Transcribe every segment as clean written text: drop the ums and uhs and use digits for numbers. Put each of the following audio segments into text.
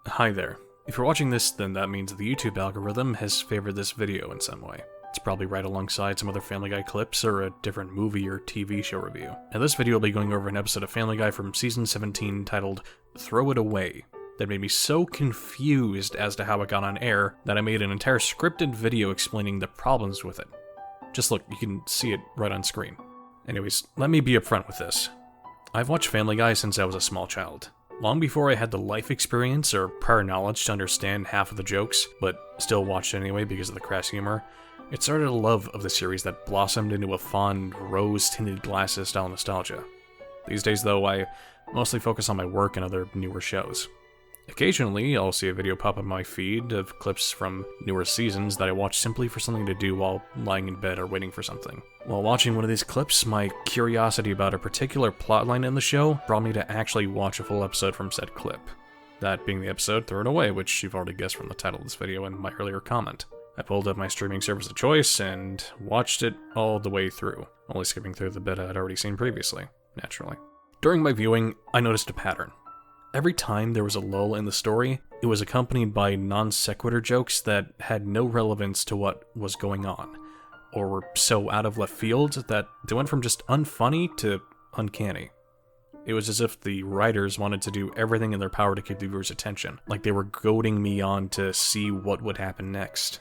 Hi there. If you're watching this, then that means the YouTube algorithm has favored this video in some way. It's probably right alongside some other Family Guy clips or a different movie or TV show review. Now this video will be going over an episode of Family Guy from season 17 titled Throw It Away that made me so confused as to how it got on air that I made an entire scripted video explaining the problems with it. Just look, you can see it right on screen. Anyways, let me be upfront with this. I've watched Family Guy since I was a small child. Long before I had the life experience or prior knowledge to understand half of the jokes, but still watched anyway because of the crass humor, it started a love of the series that blossomed into a fond, rose-tinted glasses style nostalgia. These days, though, I mostly focus on my work and other newer shows. Occasionally, I'll see a video pop up on my feed of clips from newer seasons that I watch simply for something to do while lying in bed or waiting for something. While watching one of these clips, my curiosity about a particular plotline in the show brought me to actually watch a full episode from said clip. That being the episode Throw It Away, which you've already guessed from the title of this video and my earlier comment. I pulled up my streaming service of choice and watched it all the way through, only skipping through the bit I'd already seen previously, naturally. During my viewing, I noticed a pattern. Every time there was a lull in the story, it was accompanied by non-sequitur jokes that had no relevance to what was going on, or were so out of left field that they went from just unfunny to uncanny. It was as if the writers wanted to do everything in their power to keep the viewer's attention, like they were goading me on to see what would happen next.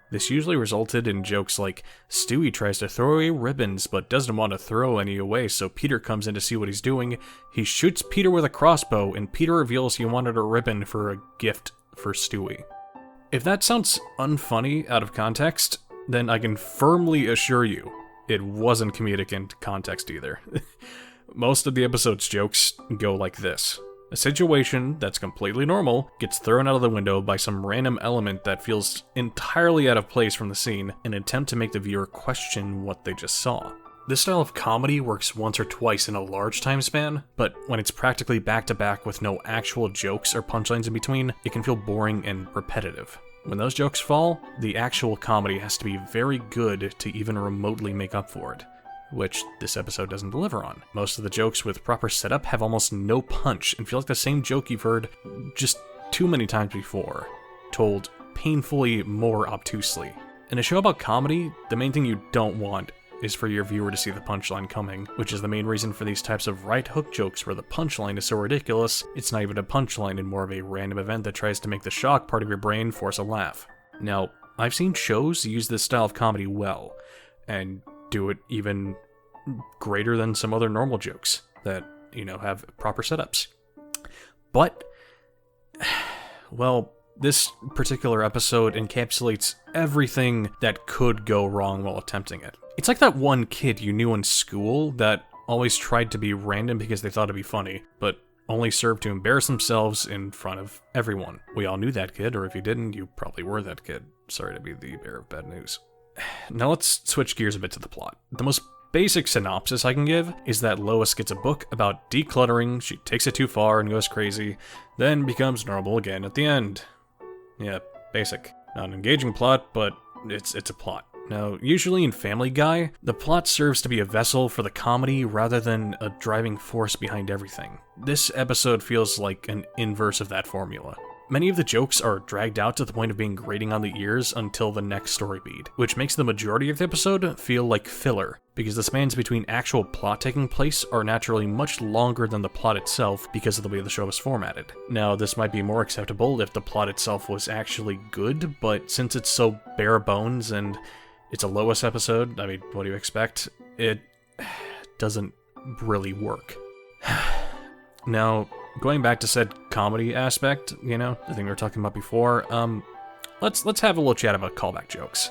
This usually resulted in jokes like, Stewie tries to throw away ribbons but doesn't want to throw any away, so Peter comes in to see what he's doing. He shoots Peter with a crossbow, and Peter reveals he wanted a ribbon for a gift for Stewie. If that sounds unfunny out of context, then I can firmly assure you it wasn't comedic in context either. Most of the episode's jokes go like this. A situation that's completely normal gets thrown out of the window by some random element that feels entirely out of place from the scene in an attempt to make the viewer question what they just saw. This style of comedy works once or twice in a large time span, but when it's practically back-to-back with no actual jokes or punchlines in between, it can feel boring and repetitive. When those jokes fall, the actual comedy has to be very good to even remotely make up for it, which this episode doesn't deliver on. Most of the jokes with proper setup have almost no punch and feel like the same joke you've heard just too many times before, told painfully more obtusely. In a show about comedy, the main thing you don't want is for your viewer to see the punchline coming, which is the main reason for these types of right hook jokes where the punchline is so ridiculous, it's not even a punchline and more of a random event that tries to make the shock part of your brain force a laugh. Now, I've seen shows use this style of comedy well, and do it even greater than some other normal jokes that, have proper setups. But, well, this particular episode encapsulates everything that could go wrong while attempting it. It's like that one kid you knew in school that always tried to be random because they thought it'd be funny, but only served to embarrass themselves in front of everyone. We all knew that kid, or if you didn't, you probably were that kid. Sorry to be the bearer of bad news. Now let's switch gears a bit to the plot. The most basic synopsis I can give is that Lois gets a book about decluttering, she takes it too far and goes crazy, then becomes normal again at the end. Yeah, basic. Not an engaging plot, but it's a plot. Now, usually in Family Guy, the plot serves to be a vessel for the comedy rather than a driving force behind everything. This episode feels like an inverse of that formula. Many of the jokes are dragged out to the point of being grating on the ears until the next story beat, which makes the majority of the episode feel like filler, because the spans between actual plot taking place are naturally much longer than the plot itself because of the way the show is formatted. Now, this might be more acceptable if the plot itself was actually good, but since it's so bare bones and it's a Lois episode, I mean, what do you expect? It doesn't really work. Now, going back to said comedy aspect, the thing we were talking about before, let's have a little chat about callback jokes.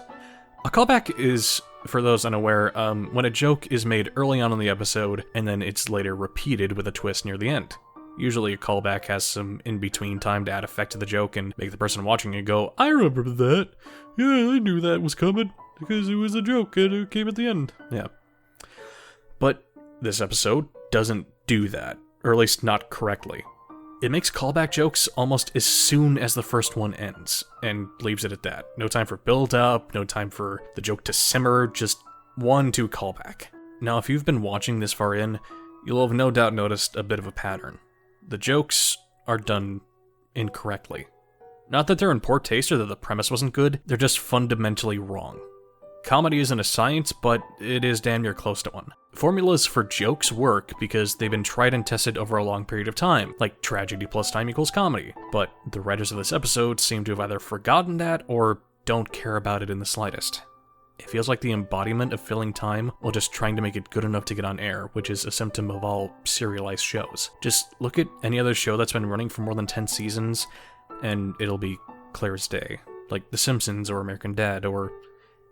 A callback is, for those unaware, when a joke is made early on in the episode and then it's later repeated with a twist near the end. Usually a callback has some in-between time to add effect to the joke and make the person watching it go, I remember that. Yeah, I knew that was coming because it was a joke and it came at the end. Yeah. But this episode doesn't do that. Or at least not correctly. It makes callback jokes almost as soon as the first one ends, and leaves it at that. No time for build-up, no time for the joke to simmer, just 1-2 callback. Now, if you've been watching this far in, you'll have no doubt noticed a bit of a pattern. The jokes are done incorrectly. Not that they're in poor taste or that the premise wasn't good, they're just fundamentally wrong. Comedy isn't a science, but it is damn near close to one. Formulas for jokes work because they've been tried and tested over a long period of time, like tragedy plus time equals comedy, but the writers of this episode seem to have either forgotten that or don't care about it in the slightest. It feels like the embodiment of filling time while just trying to make it good enough to get on air, which is a symptom of all serialized shows. Just look at any other show that's been running for more than 10 seasons, and it'll be clear as day. Like The Simpsons or American Dad, or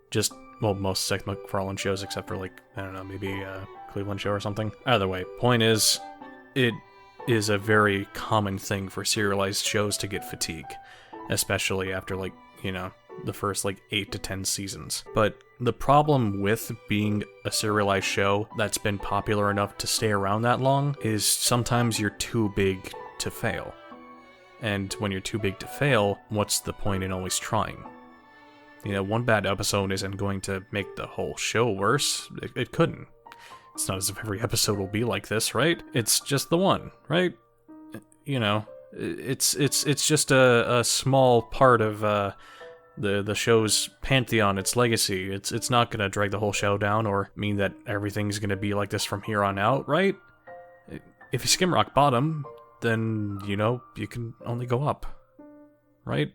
just, well, most Seth MacFarlane shows except for, like, I don't know, maybe a Cleveland show or something. Either way, point is, it is a very common thing for serialized shows to get fatigue, especially after, like, you know, the first, like, 8 to 10 seasons. But the problem with being a serialized show that's been popular enough to stay around that long is sometimes you're too big to fail. And when you're too big to fail, what's the point in always trying? You know, one bad episode isn't going to make the whole show worse. It couldn't. It's not as if every episode will be like this, right? It's just the one, right? You know, it's just a small part of the show's pantheon, its legacy. It's not gonna drag the whole show down or mean that everything's gonna be like this from here on out, right? If you skim rock bottom, then, you know, you can only go up, right?